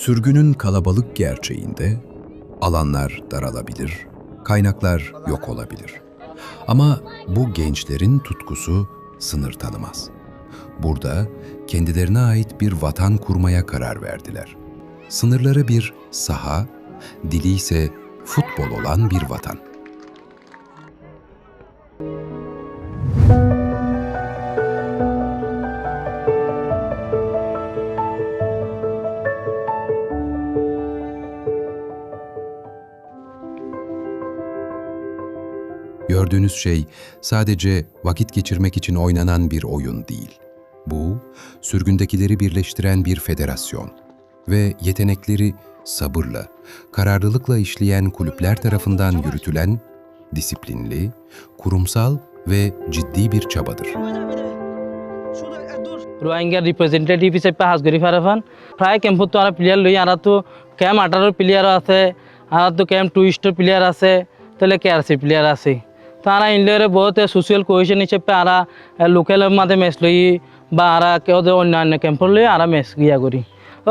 Sürgünün kalabalık gerçeğinde alanlar daralabilir, kaynaklar yok olabilir. Ama bu gençlerin tutkusu sınır tanımaz. Burada kendilerine ait bir vatan kurmaya karar verdiler. Sınırları bir saha, dili ise futbol olan bir vatan. Gördüğünüz şey sadece vakit geçirmek için oynanan bir oyun değil. Bu, sürgündekileri birleştiren bir federasyon ve yetenekleri sabırla, kararlılıkla işleyen kulüpler tarafından yürütülen, disiplinli, kurumsal ve ciddi bir çabadır. রোহিঙ্গার representative হিসেবে হাজগরি ফারাফান প্রায় ক্যাম্পত তো আর player লই আর তো camp 18 player আছে আর তো camp 2 star player আছে তাহলে কেআরসি প্লেয়ার আছে তারা ইন্ডিয়ারে বহুত সোশ্যাল কোহেশন হিসেবে আর লোকালের মাঝে ম্যাচ লই বা আর কেউ অন্যান্য ক্যাম্পর লই আর ম্যাচ গিয়া করি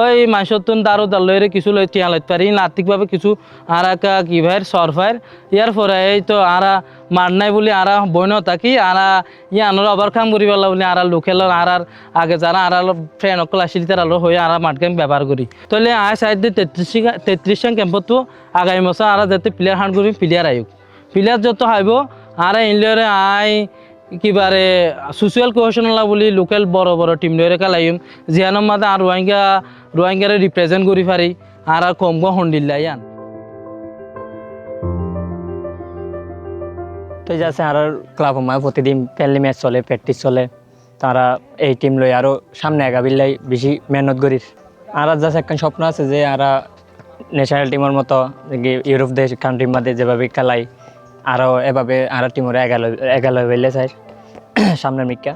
ওই মাসতুন দারো দালরে কিছু লই টিয়া লইতে পারি আর্থিকভাবে কিছু আর কি ভাইয়ের সরফার ইয়ার পরে এই তো আর মার নাই বলে আর বইন থাকি আর ইয়ানোর আবার কাম করি পেলা বলে আর লোকেলের আর আগে যারা আর ফ্রেন্ড অকল আসিল তার হয়ে আর মাঠ গেম ব্যবহার করি তাহলে আয় সাইডে 33 ক্যাম্পতো আগামী বছর আর যাতে প্লেয়ার হান্ড করি প্লেয়ার আয়ুক প্লেয়ার যত হাইব আর ইন্ডিয়ারে আয় কিবারে সোশ্যাল কোহেশন বলি লোকাল বড় বড় টিম লইরে খেলাইম জিয়ানোর মাঝে আর রোহিঙ্গারে রিপ্রেজেন্ট করি পারি আর কম কম হন্ডিল্লা ইয়ান তো যাচ্ছে আর ক্লাব আমার প্রতিদিন ফ্রেন্ডলি ম্যাচ চলে প্র্যাকটিস চলে তারা এই টিম লই আরও সামনে আগাবিল্লাই বেশি মেহনত করি আর যাচ্ছে একটা স্বপ্ন আছে যে আর ন্যাশনাল টিমের মতো ইউরোপ দেশ কান্ট্রির মধ্যে যেভাবে খেলাই আরও এভাবে আর টিমের এগালো বেলে চাই সামনের মিকা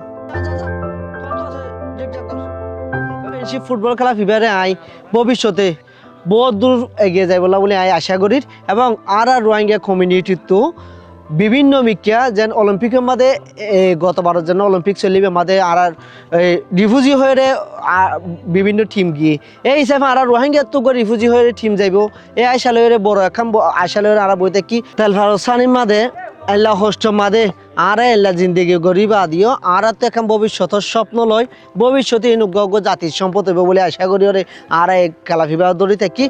ফুটবল খেলা ফিবারে আই ভবিষ্যতে বহুত দূর এগিয়ে যায় বলে আই আশা করি এবং আর রোহিঙ্গা কমিউনিটির তো বিভিন্ন মিকা যেন অলিম্পিকের মাঝে গতবারের জন্য অলিম্পিক চলিবে মাঝে আর রিফিউজি হয়ে বিভিন্ন টিম গিয়ে এই হিসাবে আর রোহিঙ্গা তো রিফিউজি হয়ে টিম যাইব এই আইসালয়ের বড় এখন আইসালয়ের আর বইতে কি তেলফারসানির মাঝে এল্লা হোস্ট মাঝে আর এল্লা জিন্দিগি গরিব আদিও আর তো এখন ভবিষ্যতের স্বপ্ন লয় ভবিষ্যতে অনুজ্ঞ জাতির সম্পদ হইব বলে আশা করি আর এই খেলা ফিবা দৌড়ি থাকি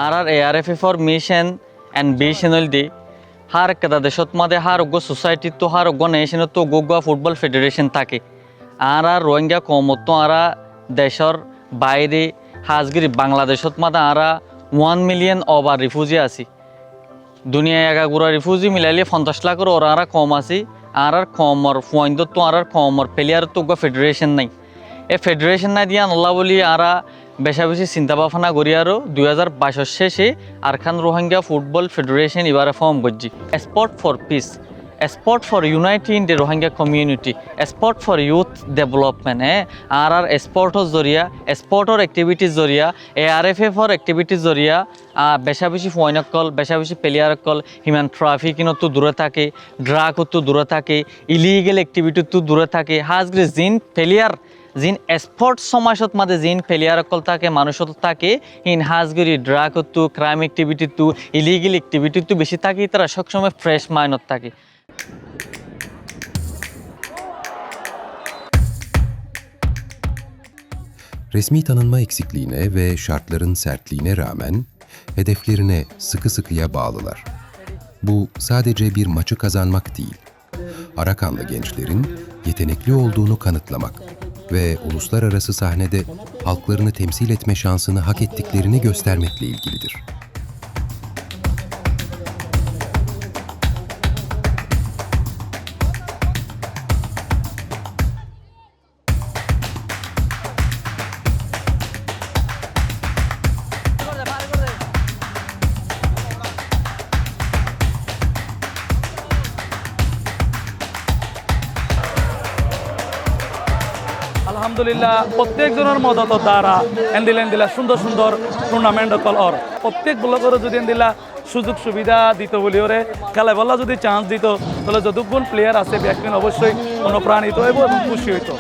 আর ARF for mission and vision দি হার একটা দেশত মাঝে হার অজ্ঞ সোসাইটি তো হার অজ্ঞ নেশনত তো অজ্ঞ ফুটবল ফেডারেশন থাকে আর রোহিঙ্গা কমত আর দেশের বাইরে হাজগিরি বাংলাদেশত মাঝে আর 1 মিলিয়ন ওভার রিফিউজি আছি দুনিয়া এগাগুড়া রিফিউজি মিলাইলে 50 লাখের ওরা আর কম আছি আর কমর পয়েন্ট তো আর কমর প্লেয়ার তো ফেডারেশন নাই এই ফেডারেশন নাই দিয়া নল্লা বলি আর বেশা বেশি চিন্তা ভাবনা করি আর 2022 শেষে আরখান রোহিঙ্গা ফুটবল ফেডারেশন এবারে ফর্ম করছি sport for peace sport for uniting the Rohingya community sport for youth development আর স্পোর্টর জরিয়া স্পোর্টর এক্টিভিটির জরিয়া ARF ফর এক্টিভিটির জরিয়া বেশা বেশি ফয়নকল বেশা বেশি প্লেয়ারকল হিমান ট্রাফিকিংতো দূরে থাকে ড্রাগতো দূরে থাকে ইলিগেল এক্টিভিটিতো দূরে থাকে হাজগ্রে জিন প্লেয়ার জিন স্পোর্টস সমাজত মাঝে জিন প্লেয়ারকল থাকে মানুষত থাকে হিন হাজগরি ড্রাগতো ক্রাইম এক্টিভিটিতো ইলিগেল এক্টিভিটিতো বেশি থাকে তারা সবসময় ফ্রেশ মাইন্ডত থাকে Resmi tanınma eksikliğine ve şartların sertliğine rağmen hedeflerine sıkı sıkıya bağlılar. Bu sadece bir maçı kazanmak değil, Arakanlı gençlerin yetenekli olduğunu kanıtlamak ve uluslararası sahnede halklarını temsil etme şansını hak ettiklerini göstermekle ilgilidir. আলহামদুলিল্লাহ প্রত্যেকজনের মদত দ্বারা এন্দিলা সুন্দর সুন্দর tournament colour প্রত্যেক ব্লকের যদি এন্দিলা সুযোগ সুবিধা দিত বলি ওরে খেলায় বলা যদি চান্স দিত তাহলে যতক্ষণ প্লেয়ার আছে ব্যক্তি অবশ্যই অনুপ্রাণিত হইব এবং খুশি হইতো।